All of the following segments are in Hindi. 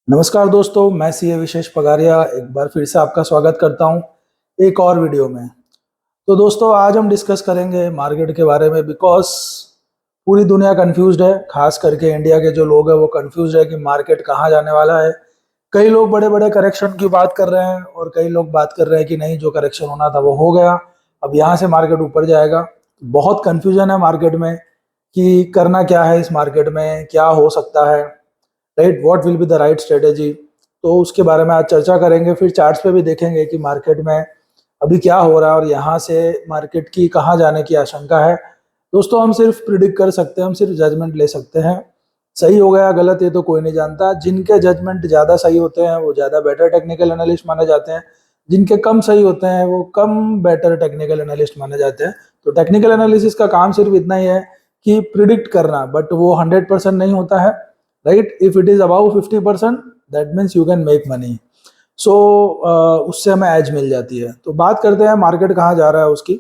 नमस्कार दोस्तों, मैं सीए विशेष पगारिया एक बार फिर से आपका स्वागत करता हूं एक और वीडियो में। तो दोस्तों, आज हम डिस्कस करेंगे मार्केट के बारे में बिकॉज पूरी दुनिया कंफ्यूज्ड है। खास करके इंडिया के जो लोग हैं वो कंफ्यूज्ड है कि मार्केट कहाँ जाने वाला है। कई लोग बड़े बड़े करेक्शन की बात कर रहे हैं और कई लोग बात कर रहे हैं कि नहीं, जो करेक्शन होना था वो हो गया, अब यहाँ से मार्केट ऊपर जाएगा। बहुत कंफ्यूजन है मार्केट में कि करना क्या है, इस मार्केट में क्या हो सकता है, right, what will be the right strategy. तो उसके बारे में आज चर्चा करेंगे। फिर चार्ट्स पे भी देखेंगे कि मार्केट में अभी क्या हो रहा है और यहाँ से मार्केट की कहाँ जाने की आशंका है। दोस्तों, हम सिर्फ प्रिडिक्ट कर सकते हैं, हम सिर्फ जजमेंट ले सकते हैं। सही हो गया गलत ये तो कोई नहीं जानता। जिनके जजमेंट ज़्यादा सही होते हैं वो ज़्यादा बेटर टेक्निकल एनालिस्ट माने जाते हैं, जिनके कम सही होते हैं वो कम बेटर टेक्निकल एनालिस्ट माने जाते हैं। तो टेक्निकल एनालिसिस का काम सिर्फ इतना ही है कि प्रिडिक्ट करना, बट वो 100% नहीं होता है, right. If it is about 50% that means you can make money. So उससे हमें एज मिल जाती है। तो बात करते हैं मार्केट कहाँ जा रहा है उसकी।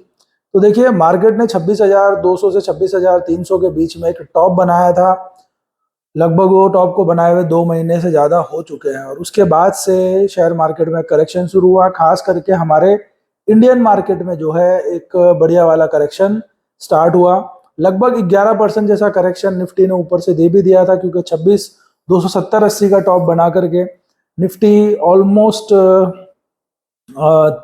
तो देखिए, मार्केट ने 26,200 से 26,300 के बीच में एक टॉप बनाया था। लगभग वो टॉप को बनाए हुए 2 महीने से ज़्यादा हो चुके हैं और उसके बाद से शेयर मार्केट में करेक्शन शुरू हुआ। खास करके हमारे इंडियन मार्केट में जो है एक बढ़िया वाला करेक्शन स्टार्ट हुआ। लगभग 11% जैसा करेक्शन निफ्टी ने ऊपर से दे भी दिया था, क्योंकि 26,270-80 का टॉप बना करके निफ्टी ऑलमोस्ट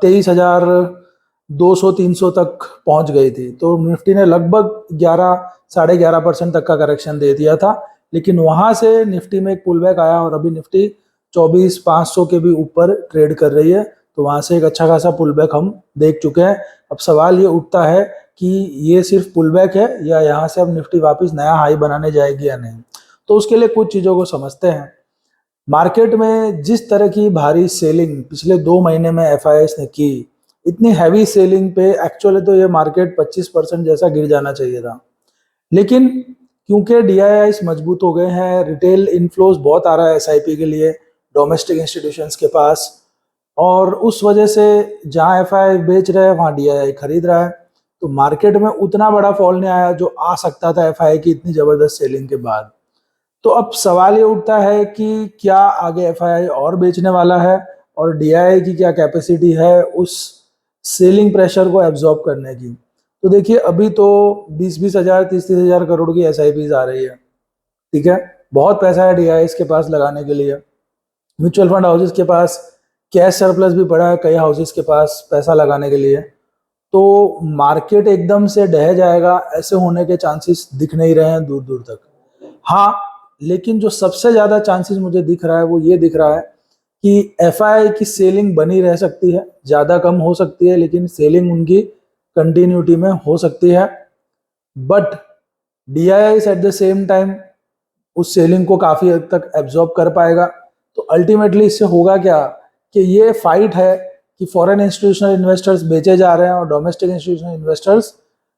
23,200-300 तक पहुंच गई थी। तो निफ्टी ने लगभग 11 साढ़े 11% तक का करेक्शन दे दिया था, लेकिन वहां से निफ्टी में एक पुल बैक आया और अभी निफ्टी 24,500 के भी ऊपर ट्रेड कर रही है। तो वहां से एक अच्छा खासा पुल बैक हम देख चुके हैं। अब सवाल ये उठता है कि ये सिर्फ पुल बैक है या यहाँ से अब निफ्टी वापस नया हाई बनाने जाएगी या नहीं। तो उसके लिए कुछ चीज़ों को समझते हैं। मार्केट में जिस तरह की भारी सेलिंग पिछले 2 महीने में एफआईआईस ने की, इतनी हैवी सेलिंग पे एक्चुअली तो ये मार्केट 25% जैसा गिर जाना चाहिए था। लेकिन क्योंकि डीआईआईस मजबूत हो गए हैं, रिटेल इनफ्लोज बहुत आ रहा है एसआईपी के लिए डोमेस्टिक इंस्टीट्यूशंस के पास, और उस वजह से जहां एफआई बेच रहे हैं वहां डीआईआई खरीद रहा है। तो मार्केट में उतना बड़ा फॉल नहीं आया जो आ सकता था एफआई की इतनी जबरदस्त सेलिंग के बाद। तो अब सवाल ये उठता है कि क्या आगे एफआई और बेचने वाला है और डीआईआई की क्या कैपेसिटी है उस सेलिंग प्रेशर को एब्जॉर्ब करने की। तो देखिए, अभी तो 20-20 हजार 30-30 हजार करोड़ की एसआईपीज आ रही है, ठीक है। बहुत पैसा है डीआईआईस के पास लगाने के लिए। म्यूचुअल फंड हाउसेस के पास कैश सरप्लस भी पड़ा है, कई हाउसेस के पास पैसा लगाने के लिए। तो मार्केट एकदम से ढह जाएगा ऐसे होने के चांसेस दिख नहीं रहे हैं दूर दूर तक। हाँ, लेकिन जो सबसे ज्यादा चांसेस मुझे दिख रहा है वो ये दिख रहा है कि एफआई की सेलिंग बनी रह सकती है, ज्यादा कम हो सकती है लेकिन सेलिंग उनकी कंटिन्यूटी में हो सकती है। But DII at the same time उस सेलिंग को काफी हद तक एब्जॉर्ब कर पाएगा। तो अल्टीमेटली इससे होगा क्या कि ये फाइट है कि फॉरेन इंस्टीट्यूशनल इन्वेस्टर्स बेचे जा रहे हैं और डोमेस्टिक इंस्टीट्यूशनल इन्वेस्टर्स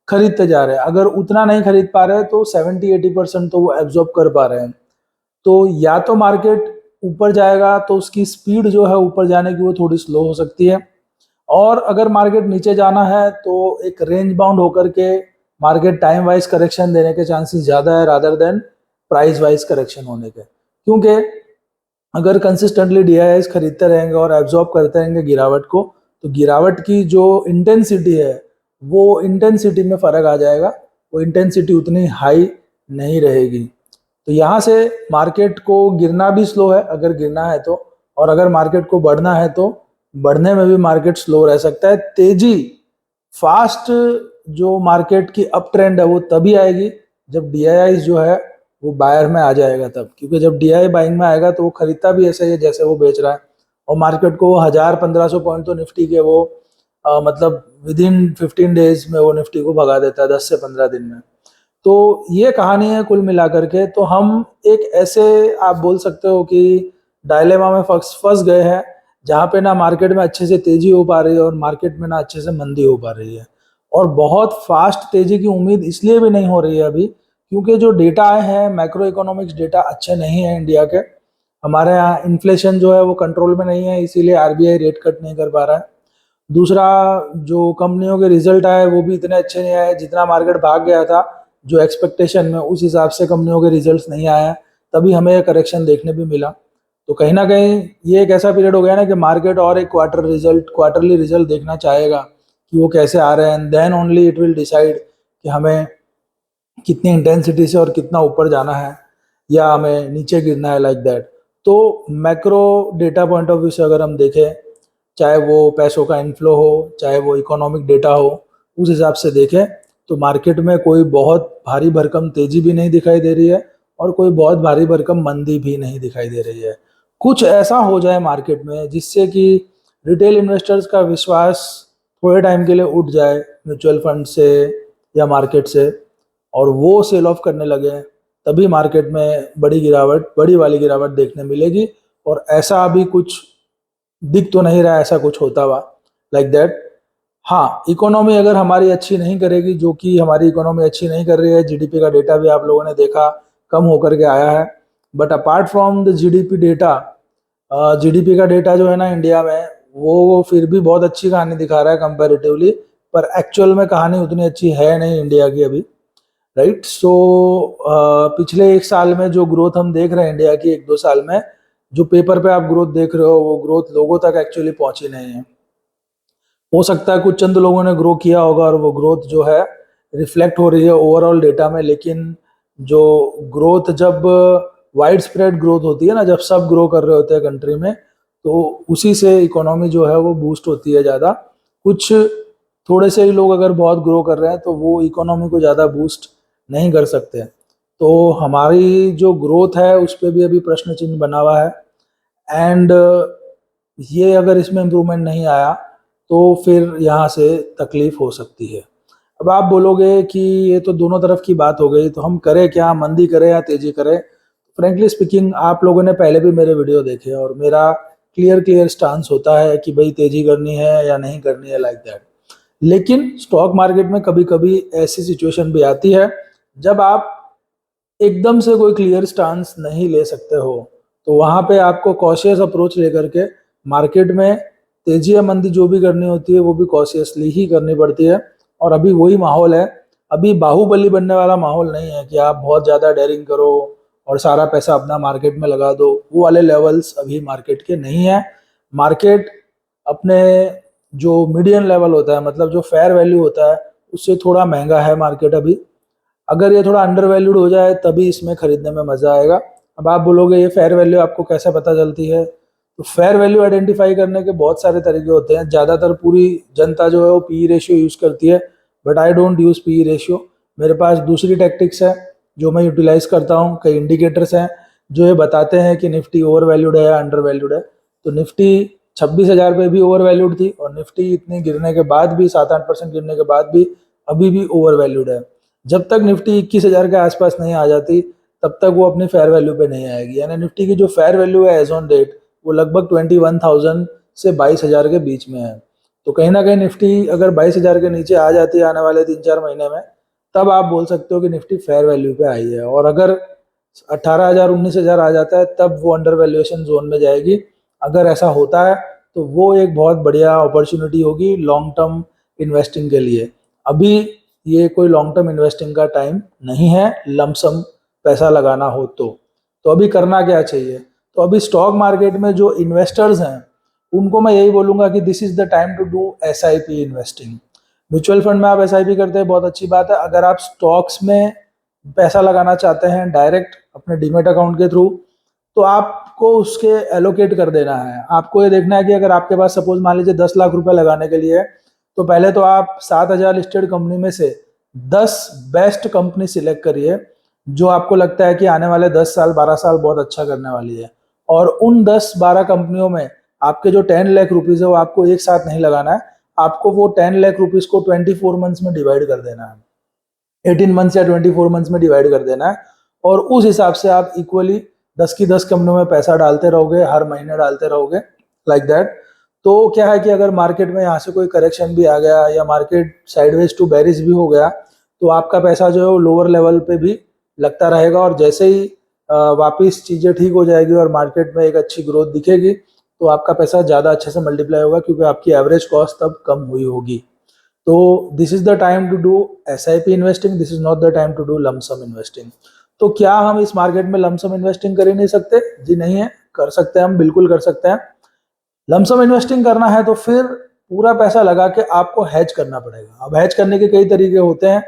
खरीदते जा रहे हैं। अगर उतना नहीं खरीद पा रहे तो 70-80% तो वो एब्जॉर्ब कर पा रहे हैं। तो या तो मार्केट ऊपर जाएगा तो उसकी स्पीड जो है ऊपर जाने की वो थोड़ी स्लो हो सकती है, और अगर मार्केट नीचे जाना है तो एक रेंज बाउंड होकर के मार्केट टाइम वाइज करेक्शन देने के चांसेस ज़्यादा है rather than price wise correction होने के। क्योंकि अगर कंसिस्टेंटली डीआईआईस खरीदते रहेंगे और एब्जॉर्ब करते रहेंगे गिरावट को, तो गिरावट की जो इंटेंसिटी है वो इंटेंसिटी में फ़र्क आ जाएगा, वो इंटेंसिटी उतनी हाई नहीं रहेगी। तो यहाँ से मार्केट को गिरना भी स्लो है अगर गिरना है तो, और अगर मार्केट को बढ़ना है तो बढ़ने में भी मार्केट स्लो रह सकता है। तेजी फास्ट जो मार्केट की अप ट्रेंड है वो तभी आएगी जब डीआईआई जो है वो बायर में आ जाएगा तब, क्योंकि जब डीआईआई बाइंग में आएगा तो वो खरीदता भी ऐसे ही है जैसे वो बेच रहा है, और मार्केट को 1000-1500 पॉइंट तो निफ्टी के वो मतलब विद इन 15 डेज में वो निफ्टी को भगा देता है, 10 से 15 दिन में। तो ये कहानी है कुल मिलाकर के। तो हम एक ऐसे आप बोल सकते हो कि डायलेमा में फंस गए हैं जहाँ पे ना मार्केट में अच्छे से तेजी हो पा रही है और मार्केट में ना अच्छे से मंदी हो पा रही है। और बहुत फास्ट तेजी की उम्मीद इसलिए भी नहीं हो रही है अभी क्योंकि जो डेटा आए हैं मैक्रो इकोनॉमिक्स डेटा अच्छे नहीं है इंडिया के। हमारे यहाँ इन्फ्लेशन जो है वो कंट्रोल में नहीं है, इसीलिए आरबीआई रेट कट नहीं कर पा रहा है। दूसरा, जो कंपनियों के रिजल्ट आए वो भी इतने अच्छे नहीं आए, जितना मार्केट भाग गया था जो एक्सपेक्टेशन में उस हिसाब से कंपनियों के रिजल्ट्स नहीं आए हैं, तभी हमें करेक्शन देखने भी मिला। तो कहीं ना कहीं ये एक ऐसा पीरियड हो गया ना कि मार्केट और एक क्वार्टरली रिजल्ट देखना चाहेगा कि वो कैसे आ रहे हैं, and then only it will decide कि हमें कितनी इंटेंसिटी से और कितना ऊपर जाना है या हमें नीचे गिरना है, लाइक दैट। तो macro data point of view से अगर हम देखें, चाहे वो पैसों का इनफ्लो हो, चाहे वो इकोनॉमिक डेटा हो, उस हिसाब से देखें तो मार्केट में कोई बहुत भारी भरकम तेजी भी नहीं दिखाई दे रही है और कोई बहुत भारी भरकम मंदी भी नहीं दिखाई दे रही है। कुछ ऐसा हो जाए मार्केट में जिससे कि रिटेल इन्वेस्टर्स का विश्वास थोड़े टाइम के लिए उठ जाए म्यूचुअल फंड से या मार्केट से, और वो सेल ऑफ करने लगे, तभी मार्केट में बड़ी वाली गिरावट देखने मिलेगी। और ऐसा अभी कुछ दिख तो नहीं रहा ऐसा कुछ होता हुआ, लाइक दैट। हाँ, इकोनॉमी अगर हमारी अच्छी नहीं करेगी, जो कि हमारी इकोनॉमी अच्छी नहीं कर रही है, जीडीपी का डेटा भी आप लोगों ने देखा कम होकर के आया है। But apart from the GDP data, GDP का डेटा जो है ना इंडिया में, वो फिर भी बहुत अच्छी कहानी दिखा रहा है कंपैरेटिवली, पर एक्चुअल में कहानी उतनी अच्छी है नहीं इंडिया की अभी, राइट। सो पिछले एक साल में जो ग्रोथ हम देख रहे हैं इंडिया की, एक दो साल में जो पेपर पे आप ग्रोथ देख रहे हो, वो ग्रोथ लोगों तक एक्चुअली पहुंची नहीं है। हो सकता है कुछ चंद लोगों ने ग्रो किया होगा और वो ग्रोथ जो है रिफ्लेक्ट हो रही है ओवरऑल डेटा में, लेकिन जो ग्रोथ जब वाइड स्प्रेड ग्रोथ होती है ना, जब सब ग्रो कर रहे होते हैं कंट्री में, तो उसी से इकोनॉमी जो है वो बूस्ट होती है ज़्यादा। कुछ थोड़े से ही लोग अगर बहुत ग्रो कर रहे हैं तो वो इकोनॉमी को ज़्यादा बूस्ट नहीं कर सकते। तो हमारी जो ग्रोथ है उस पर भी अभी प्रश्न चिन्ह बना हुआ है, एंड ये अगर इसमें इम्प्रूवमेंट नहीं आया तो फिर यहाँ से तकलीफ हो सकती है। अब आप बोलोगे कि ये तो दोनों तरफ की बात हो गई, तो हम करें क्या, मंदी करें या तेजी करें? फ्रेंकली स्पीकिंग, आप लोगों ने पहले भी मेरे वीडियो देखे और मेरा क्लियर स्टांस होता है कि भाई तेजी करनी है या नहीं करनी है, लाइक दैट। लेकिन स्टॉक मार्केट में कभी कभी ऐसी सिचुएशन भी आती है जब आप एकदम से कोई क्लियर स्टांस नहीं ले सकते हो, तो वहां पे आपको कॉशियस अप्रोच लेकर के मार्केट में तेजी या मंदी जो भी करनी होती है वो भी कॉशियसली ही करनी पड़ती है। और अभी वही माहौल है, अभी बाहुबली बनने वाला माहौल नहीं है कि आप बहुत ज़्यादा डेयरिंग करो और सारा पैसा अपना मार्केट में लगा दो, वो वाले लेवल्स अभी मार्केट के नहीं है। मार्केट अपने जो मीडियन लेवल होता है, मतलब जो फेयर वैल्यू होता है, उससे थोड़ा महंगा है मार्केट अभी। अगर ये थोड़ा अंडर वैल्यूड हो जाए तभी इसमें खरीदने में मज़ा आएगा। अब आप बोलोगे ये फेयर वैल्यू आपको कैसे पता चलती है? तो फेयर वैल्यू आइडेंटिफाई करने के बहुत सारे तरीके होते हैं। ज़्यादातर पूरी जनता जो है वो पी रेशियो यूज़ करती है, but I don't use P ratio. मेरे पास दूसरी टैक्टिक्स है जो मैं यूटिलाइज करता हूँ। कई इंडिकेटर्स हैं जो ये बताते हैं कि निफ्टी ओवर वैल्यूड है या अंडर वैल्यूड है। तो निफ्टी 26,000 पे भी ओवर वैल्यूड थी, और निफ्टी इतनी गिरने के बाद भी, 7-8% गिरने के बाद भी अभी भी ओवर वैल्यूड है। जब तक निफ्टी 21,000 के आसपास नहीं आ जाती तब तक वो अपनी फेयर वैल्यू पे नहीं आएगी। यानी निफ्टी की जो फेयर वैल्यू है एज ऑन डेट, वो लगभग 21,000 से 22,000 के बीच में है। तो कहीं ना कहीं निफ्टी अगर 22,000 के नीचे आ जाती है आने वाले 3-4 महीने में, तब आप बोल सकते हो कि निफ्टी फेयर वैल्यू पे आई है। और अगर 18,000 19,000 आ जाता है तब वो अंडर वैल्यूएशन जोन में जाएगी। अगर ऐसा होता है तो वो एक बहुत बढ़िया अपॉर्चुनिटी होगी लॉन्ग टर्म इन्वेस्टिंग के लिए। अभी ये कोई लॉन्ग टर्म इन्वेस्टिंग का टाइम नहीं है, लमसम पैसा लगाना हो तो अभी करना क्या चाहिए? तो अभी स्टॉक मार्केट में जो इन्वेस्टर्स हैं उनको मैं यही बोलूंगा कि this is the time to do SIP investing. Mutual fund में आप एसआईपी करते हैं, बहुत अच्छी बात है। अगर आप स्टॉक्स में पैसा लगाना चाहते हैं डायरेक्ट अपने डीमेट अकाउंट के थ्रू, तो आपको उसके एलोकेट कर देना है। आपको ये देखना है कि अगर आपके पास सपोज मान लीजिए 10 लाख रुपए लगाने के लिए, तो पहले तो आप 7,000 लिस्टेड कंपनी में से 10 बेस्ट कंपनी सिलेक्ट करिए जो आपको लगता है कि आने वाले 10 साल 12 साल बहुत अच्छा करने वाली है। और उन 10-12 कंपनियों में आपके जो 10 लाख रुपीज है वो आपको एक साथ नहीं लगाना है। आपको वो 10 लाख रुपीज को 24 मंथ्स में डिवाइड कर देना है, 18 मंथ्स या 24 मंथ्स में डिवाइड कर देना है। और उस हिसाब से आप इक्वली 10 की 10 कंपनियों में पैसा डालते रहोगे, हर महीने डालते रहोगे, लाइक दैट। तो क्या है कि अगर मार्केट में यहाँ से कोई करेक्शन भी आ गया या मार्केट साइडवेज टू बेरिश भी हो गया, तो आपका पैसा जो है वो लोअर लेवल पे भी लगता रहेगा। और जैसे ही वापस चीज़ें ठीक हो जाएगी और मार्केट में एक अच्छी ग्रोथ दिखेगी, तो आपका पैसा ज़्यादा अच्छे से मल्टीप्लाई होगा, क्योंकि आपकी एवरेज कॉस्ट तब कम हुई होगी। तो this is the time to do SIP investing, this is not the time to do lump sum investing. तो क्या हम इस मार्केट में लमसम इन्वेस्टिंग कर ही नहीं सकते? जी नहीं है, कर सकते हैं, हम बिल्कुल कर सकते हैं। लमसम इन्वेस्टिंग करना है तो फिर पूरा पैसा लगा के आपको हैज करना पड़ेगा। अब हैज करने के कई तरीके होते हैं,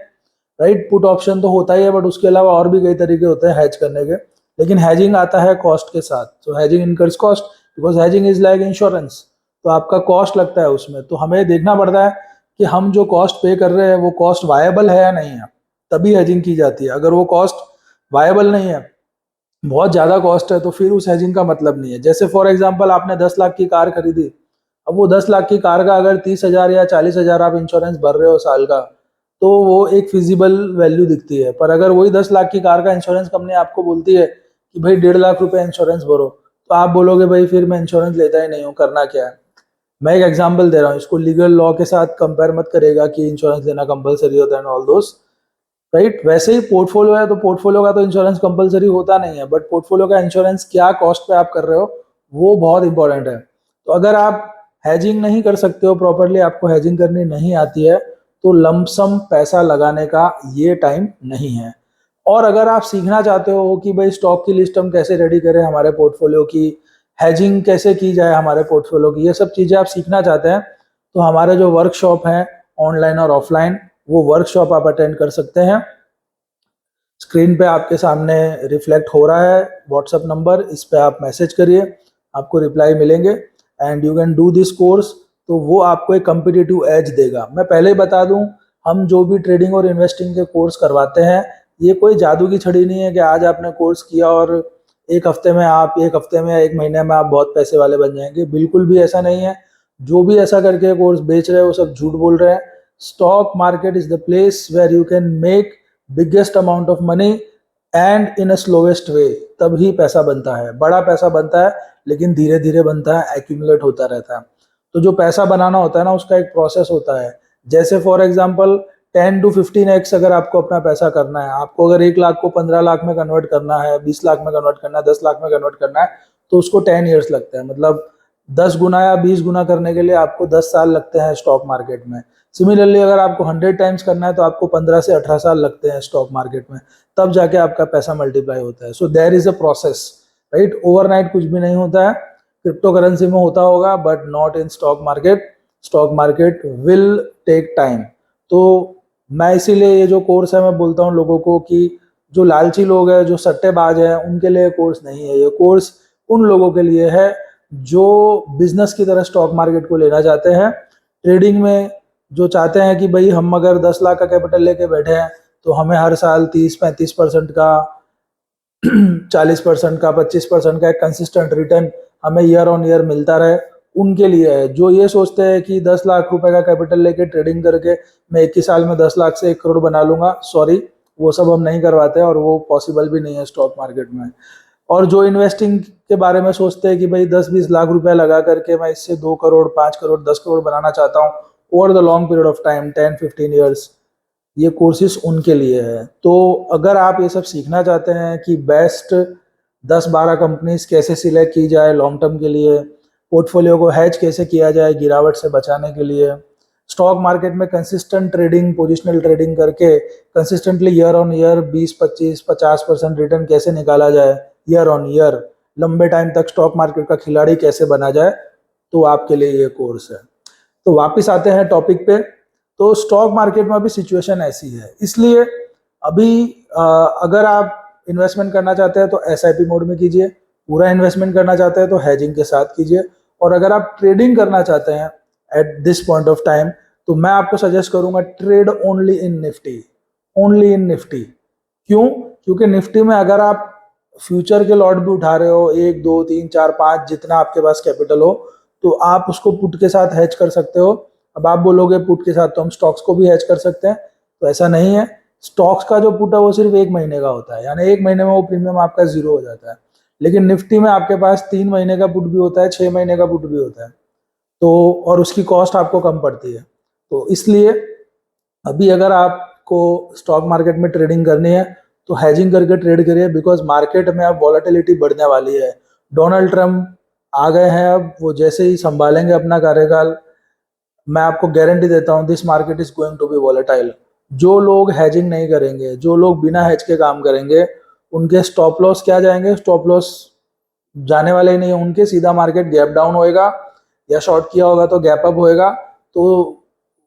राइट। पुट ऑप्शन तो होता ही है, बट उसके अलावा और भी कई तरीके होते हैं हैज करने के, लेकिन हैजिंग आता है कॉस्ट के साथ। तो hedging incurs cost, because hedging is like insurance, तो आपका कॉस्ट लगता है उसमें। तो हमें देखना पड़ता है कि हम जो कॉस्ट पे कर रहे हैं वो कॉस्ट वायबल है या नहीं है, तभी हैजिंग की जाती है। अगर वो कॉस्ट वायबल नहीं है, बहुत ज़्यादा कॉस्ट है, तो फिर उस हैजिंग का मतलब नहीं है। जैसे फॉर एग्जांपल आपने 10 लाख की कार खरीदी, अब वो 10 लाख की कार का अगर 30,000 या 40,000 आप इंश्योरेंस भर रहे हो साल का, तो वो एक फिजिबल वैल्यू दिखती है। पर अगर वही 10 लाख की कार का इंश्योरेंस कंपनी आपको बोलती है कि भाई 1.5 लाख रुपए इंश्योरेंस भरो, तो आप बोलोगे भाई फिर मैं इंश्योरेंस लेता ही नहीं हूँ, करना क्या है। मैं एक एग्जांपल दे रहा हूँ, इसको लीगल लॉ के साथ कंपेयर मत करेगा कि इंश्योरेंस लेना कंपलसरी होता है एंड ऑल दोस, राइट। वैसे ही पोर्टफोलियो है, तो पोर्टफोलियो का तो इंश्योरेंस कंपलसरी होता नहीं है, बट पोर्टफोलियो का इंश्योरेंस क्या कॉस्ट पे आप कर रहे हो वो बहुत इंपॉर्टेंट है। तो अगर आप हैजिंग नहीं कर सकते हो प्रॉपरली, आपको हैजिंग करनी नहीं आती है, तो लमसम पैसा लगाने का ये टाइम नहीं है। और अगर आप सीखना चाहते हो कि भाई स्टॉक की लिस्ट हम कैसे रेडी करें हमारे पोर्टफोलियो की, हैजिंग कैसे की जाए हमारे पोर्टफोलियो की, ये सब चीज़ें आप सीखना चाहते हैं, तो हमारे जो वर्कशॉप हैं ऑनलाइन और ऑफलाइन, वो वर्कशॉप आप अटेंड कर सकते हैं। स्क्रीन पे आपके सामने रिफ्लेक्ट हो रहा है व्हाट्सएप नंबर, इस पे आप मैसेज करिए, आपको रिप्लाई मिलेंगे and you can do this course. तो वो आपको एक कम्पिटिटिव एज देगा। मैं पहले ही बता दूं, हम जो भी ट्रेडिंग और इन्वेस्टिंग के कोर्स करवाते हैं, ये कोई जादू की छड़ी नहीं है कि आज आपने कोर्स किया और एक हफ्ते में या एक महीने में आप बहुत पैसे वाले बन जाएंगे। बिल्कुल भी ऐसा नहीं है। जो भी ऐसा करके कोर्स बेच रहे हैं वो सब झूठ बोल रहे हैं। Stock market is the place where you can make biggest amount of money and in a slowest way. तभी पैसा बनता है, बड़ा पैसा बनता है, लेकिन धीरे धीरे बनता है, एक्यूमुलेट होता रहता है। तो जो पैसा बनाना होता है ना, उसका एक प्रोसेस होता है। जैसे फॉर एग्जांपल 10 to 15x अगर आपको अपना पैसा करना है, आपको अगर 1 लाख को 15 लाख में कन्वर्ट करना है, 20 लाख में कन्वर्ट करना है, 10 लाख में कन्वर्ट करना है, तो उसको 10 ईयर्स लगते हैं। मतलब 10 गुना या 20 गुना करने के लिए आपको 10 साल लगते हैं स्टॉक मार्केट में। सिमिलरली अगर आपको 100 टाइम्स करना है तो आपको 15 से 18 साल लगते हैं स्टॉक मार्केट में, तब जाके आपका पैसा मल्टीप्लाई होता है। So there is a process, right. Overnight कुछ भी नहीं होता है। क्रिप्टो करेंसी में होता होगा, but not in stock market. Stock market will take time. तो मैं इसीलिए ये जो कोर्स है, मैं बोलता हूँ लोगों को कि जो लालची लोग हैं, जो सट्टेबाज हैं, उनके लिए कोर्स नहीं है। ये कोर्स उन लोगों के लिए है जो बिजनेस की तरह स्टॉक मार्केट को लेना चाहते हैं। ट्रेडिंग में जो चाहते हैं कि भाई हम अगर 10 लाख का कैपिटल लेके बैठे हैं तो हमें हर साल 30-35% का 40% का 25% का एक कंसिस्टेंट रिटर्न हमें ईयर ऑन ईयर मिलता रहे, उनके लिए है। जो ये सोचते हैं कि 10 लाख रुपए का कैपिटल लेके ट्रेडिंग करके मैं 21 साल में 10 लाख से 1 करोड़ बना लूंगा, सॉरी, वो सब हम नहीं करवाते और वो पॉसिबल भी नहीं है स्टॉक मार्केट में। और जो इन्वेस्टिंग के बारे में सोचते हैं कि भाई 10-20 लाख रुपया लगा करके मैं इससे 2 करोड़ 5 करोड़ 10 करोड़ बनाना चाहता हूँ over the long period of time, 10-15 years, ये कोर्सेज उनके लिए है। तो अगर आप ये सब सीखना चाहते हैं कि बेस्ट 10-12 कंपनीज कैसे सिलेक्ट की जाए लॉन्ग टर्म के लिए, पोर्टफोलियो को हैज कैसे किया जाए गिरावट से बचाने के लिए, स्टॉक मार्केट में कंसिस्टेंट ट्रेडिंग, पोजिशनल ट्रेडिंग करके consistently year on year 20-25-50% return कैसे निकाला जाए ईयर ऑन ईयर, लंबे टाइम तक स्टॉक मार्केट का खिलाड़ी कैसे बना जाए, तो आपके लिए ये कोर्स है। तो वापस आते हैं टॉपिक पे। तो स्टॉक मार्केट में अभी सिचुएशन ऐसी है, इसलिए अभी अगर आप इन्वेस्टमेंट करना चाहते हैं तो एसआईपी मोड में कीजिए, पूरा इन्वेस्टमेंट करना चाहते हैं तो हैजिंग के साथ कीजिए, और अगर आप ट्रेडिंग करना चाहते हैं at this point of time, तो मैं आपको सजेस्ट करूंगा trade only in Nifty, only in Nifty. क्यों? क्योंकि निफ्टी में अगर आप फ्यूचर के लॉट भी उठा रहे हो, 1 2 3 4 5 जितना आपके पास कैपिटल हो, तो आप उसको पुट के साथ हैज कर सकते हो। अब आप बोलोगे पुट के साथ तो हम स्टॉक्स को भी हैज कर सकते हैं, तो ऐसा नहीं है। स्टॉक्स का जो पुट है वो सिर्फ 1 महीने का होता है, यानी 1 महीने में वो प्रीमियम आपका 0 हो जाता है। लेकिन निफ्टी में आपके पास 3 महीने का पुट भी होता है, 6 महीने का पुट भी होता है, तो और उसकी कॉस्ट आपको कम पड़ती है। तो इसलिए अभी अगर आपको स्टॉक मार्केट में ट्रेडिंग करनी है तो हैजिंग करके ट्रेड करिए, बिकॉज मार्केट में अब वॉलेटिलिटी बढ़ने वाली है। डोनाल्ड ट्रम्प आ गए हैं, अब वो जैसे ही संभालेंगे अपना कार्यकाल, मैं आपको गारंटी देता हूँ this market is going to be volatile. जो लोग हैजिंग नहीं करेंगे, जो लोग बिना हैज के काम करेंगे, उनके स्टॉप लॉस क्या जाएंगे, स्टॉप लॉस जाने वाले ही नहीं है उनके, सीधा मार्केट गैप डाउन होएगा या शॉर्ट किया होगा तो गैप अप होएगा, तो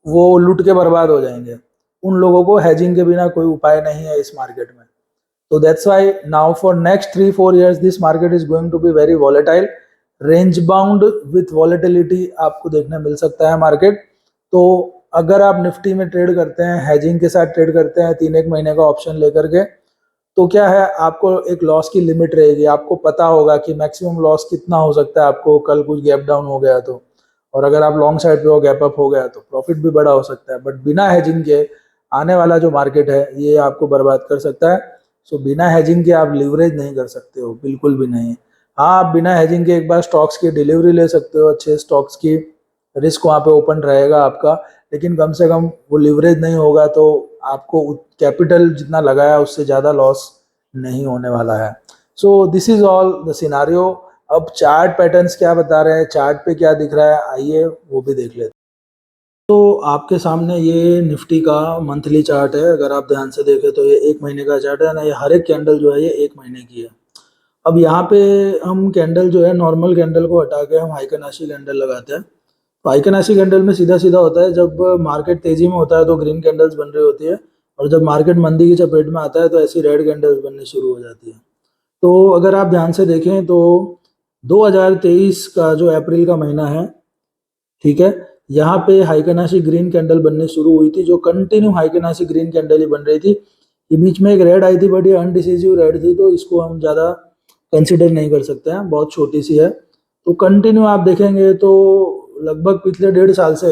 वो लूट के बर्बाद हो जाएंगे। उन लोगों को हेजिंग के बिना कोई उपाय नहीं है इस मार्केट में। तो that's why now for next 3-4 years this market is going to be very volatile, range bound with volatility आपको देखने मिल सकता है मार्केट। तो अगर आप निफ्टी में ट्रेड करते हैं, हेजिंग के साथ ट्रेड करते हैं 3-1 महीने का ऑप्शन लेकर के, तो क्या है आपको एक लॉस की लिमिट रहेगी, आपको पता होगा कि मैक्सिमम लॉस कितना हो सकता है आपको, कल कुछ गैप डाउन हो गया तो, और अगर आप लॉन्ग साइड पे हो गैप अप हो गया तो प्रॉफिट भी बड़ा हो सकता है। बट बिना हेजिंग के आने वाला जो मार्केट है ये आपको बर्बाद कर सकता है। सो बिना हेजिंग के आप लीवरेज नहीं कर सकते हो, बिल्कुल भी नहीं। हाँ, आप बिना हेजिंग के एक बार स्टॉक्स की डिलीवरी ले सकते हो, अच्छे स्टॉक्स की, रिस्क वहाँ पे ओपन रहेगा आपका, लेकिन कम से कम वो लीवरेज नहीं होगा तो आपको कैपिटल जितना लगाया उससे ज़्यादा लॉस नहीं होने वाला है। So this is all the scenario. अब चार्ट पैटर्न्स क्या बता रहे हैं, चार्ट पे क्या दिख रहा है, आइए वो भी देख लेते हैं। तो आपके सामने ये निफ्टी का मंथली चार्ट है, अगर आप ध्यान से देखें तो ये 1 महीने का चार्ट है ना, ये हर एक कैंडल जो है ये 1 महीने की है। अब यहाँ पे हम कैंडल जो है नॉर्मल कैंडल को हटा के हम हाइकनाशी कैंडल लगाते हैं। तो हाइकनाशी कैंडल में सीधा सीधा होता है, जब मार्केट तेजी में होता है तो ग्रीन कैंडल्स बन रही होती है, और जब मार्केट मंदी की चपेट में आता है तो ऐसी रेड कैंडल्स बननी शुरू हो जाती है। तो अगर आप ध्यान से देखें तो 2023 का जो अप्रैल का महीना है, ठीक है, यहाँ पे हाइकनाशी ग्रीन कैंडल बनने शुरू हुई थी, जो कंटिन्यू हाइकनाशी ग्रीन कैंडल ही बन रही थी। ये बीच में एक रेड आई थी बट ये अनडिसिसिव रेड थी, तो इसको हम ज़्यादा कंसिडर नहीं कर सकते हैं, बहुत छोटी सी है। तो कंटिन्यू आप देखेंगे तो लगभग पिछले 1.5 साल से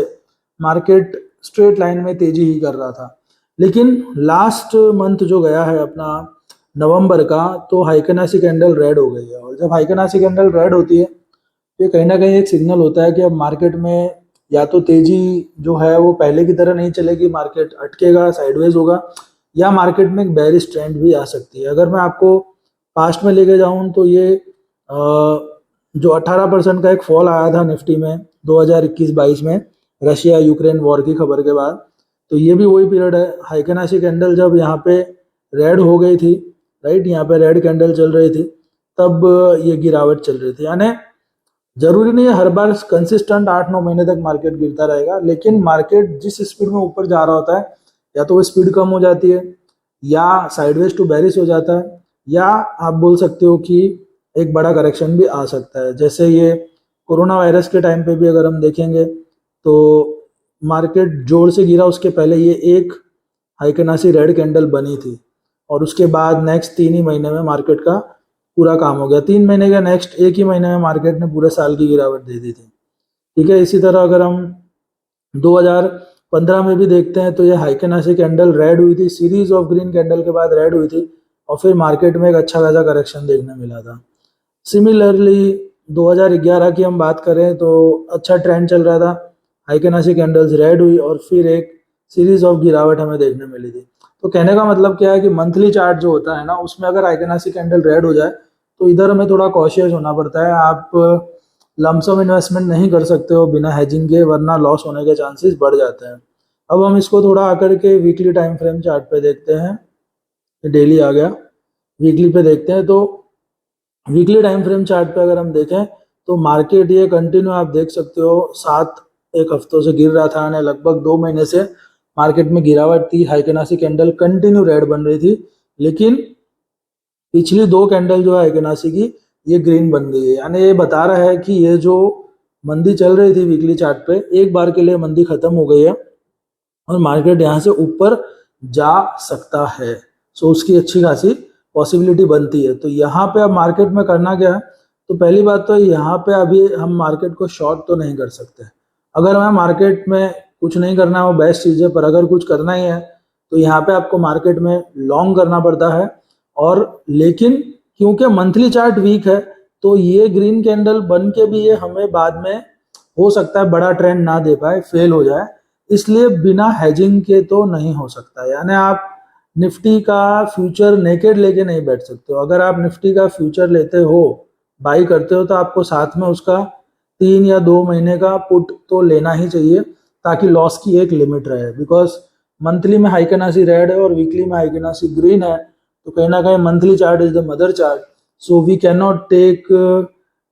मार्केट स्ट्रेट लाइन में तेजी ही कर रहा था। लेकिन लास्ट मंथ जो गया है अपना नवंबर का, तो हाइकनाशी कैंडल रेड हो गई है, और जब हाइकनाशी कैंडल रेड होती है तो ये कहीं ना कहीं एक सिग्नल होता है कि अब मार्केट में या तो तेजी जो है वो पहले की तरह नहीं चलेगी, मार्केट अटकेगा, साइडवेज होगा, या मार्केट में एक बेरिश ट्रेंड भी आ सकती है। अगर मैं आपको पास्ट में लेके जाऊं तो ये जो 18% का एक फॉल आया था निफ्टी में 2021-22 में रशिया यूक्रेन वॉर की खबर के बाद, तो ये भी वही पीरियड है। हाइकनाशी कैंडल जब यहाँ पे रेड हो गई थी, राइट, यहाँ पे रेड कैंडल चल रही थी, तब ये गिरावट चल रही थी। यानी जरूरी नहीं है हर बार कंसिस्टेंट 8-9 महीने तक मार्केट गिरता रहेगा, लेकिन मार्केट जिस स्पीड में ऊपर जा रहा होता है या तो वो स्पीड कम हो जाती है, या साइडवेज टू बेरिश हो जाता है, या आप बोल सकते हो कि एक बड़ा करेक्शन भी आ सकता है। जैसे ये कोरोना वायरस के टाइम पे भी अगर हम देखेंगे तो मार्केट जोर से गिरा, उसके पहले ये एक हाइकनाशी रेड कैंडल बनी थी, और उसके बाद नेक्स्ट 3 ही महीने में मार्केट का पूरा काम हो गया। 3 महीने का नेक्स्ट 1 ही महीने में मार्केट ने पूरे साल की गिरावट दे दी थी, ठीक है। इसी तरह अगर हम 2015 में भी देखते हैं तो ये हाइकनाशी कैंडल रेड हुई थी, सीरीज ऑफ ग्रीन कैंडल के बाद रेड हुई थी, और फिर मार्केट में एक अच्छा खासा करेक्शन देखने मिला था। सिमिलरली 2011 की हम बात करें तो अच्छा ट्रेंड चल रहा था, हाइकनाशी कैंडल्स रेड हुई और फिर एक सीरीज ऑफ गिरावट हमें देखने मिली थी। तो कहने का मतलब क्या है कि मंथली चार्ट जो होता है ना, उसमें अगर हाइकनाशी कैंडल रेड हो जाए तो इधर हमें थोड़ा कॉशियस होना पड़ता है। आप लमसम इन्वेस्टमेंट नहीं कर सकते हो बिना हेजिंग के, वरना लॉस होने के चांसेस बढ़ जाते हैं। अब हम इसको थोड़ा आकर के वीकली टाइम फ्रेम चार्ट पे देखते हैं, डेली आ गया, वीकली पे देखते हैं। तो वीकली टाइम फ्रेम चार्ट पे अगर हम देखें तो मार्केट ये कंटिन्यू आप देख सकते हो 7-1 हफ्तों से गिर रहा था, यानी लगभग 2 महीने से मार्केट में गिरावट थी। हाइकनाशी कैंडल कंटिन्यू रेड बन रही थी, लेकिन पिछली 2 कैंडल जो है हाइकनाशी की, ये ग्रीन बन गई है। यानी ये बता रहा है कि ये जो मंदी चल रही थी वीकली चार्ट पे, एक बार के लिए मंदी खत्म हो गई है और मार्केट यहाँ से ऊपर जा सकता है। सो उसकी अच्छी खासी पॉसिबिलिटी बनती है। तो यहाँ पे अब मार्केट में करना क्या है, तो पहली बात तो यहाँ पे अभी हम मार्केट को शॉर्ट तो नहीं कर सकते। अगर हमें मार्केट में कुछ नहीं करना है वो बेस्ट चीज़ है, पर अगर कुछ करना ही है तो यहाँ पे आपको मार्केट में लॉन्ग करना पड़ता है। और लेकिन क्योंकि मंथली चार्ट वीक है, तो ये ग्रीन कैंडल बन के भी ये हमें बाद में हो सकता है बड़ा ट्रेंड ना दे पाए, फेल हो जाए, इसलिए बिना हेजिंग के तो नहीं हो सकता। यानी आप निफ्टी का फ्यूचर नेकेड लेके नहीं बैठ सकते हो। अगर आप निफ्टी का फ्यूचर लेते हो, बाई करते हो, तो आपको साथ में उसका 3 या 2 महीने का पुट तो लेना ही चाहिए, ताकि लॉस की एक लिमिट रहे। बिकॉज मंथली में हाइकनाशी रेड है और वीकली में हाइकनाशी ग्रीन है, तो कहीं ना कहीं monthly chart is the mother chart. So we cannot take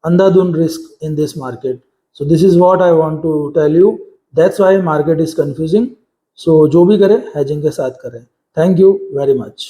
andhadhun risk in this market. So this is what I want to tell you. That's why market is confusing. So जो भी करे hedging के साथ करें. Thank you very much.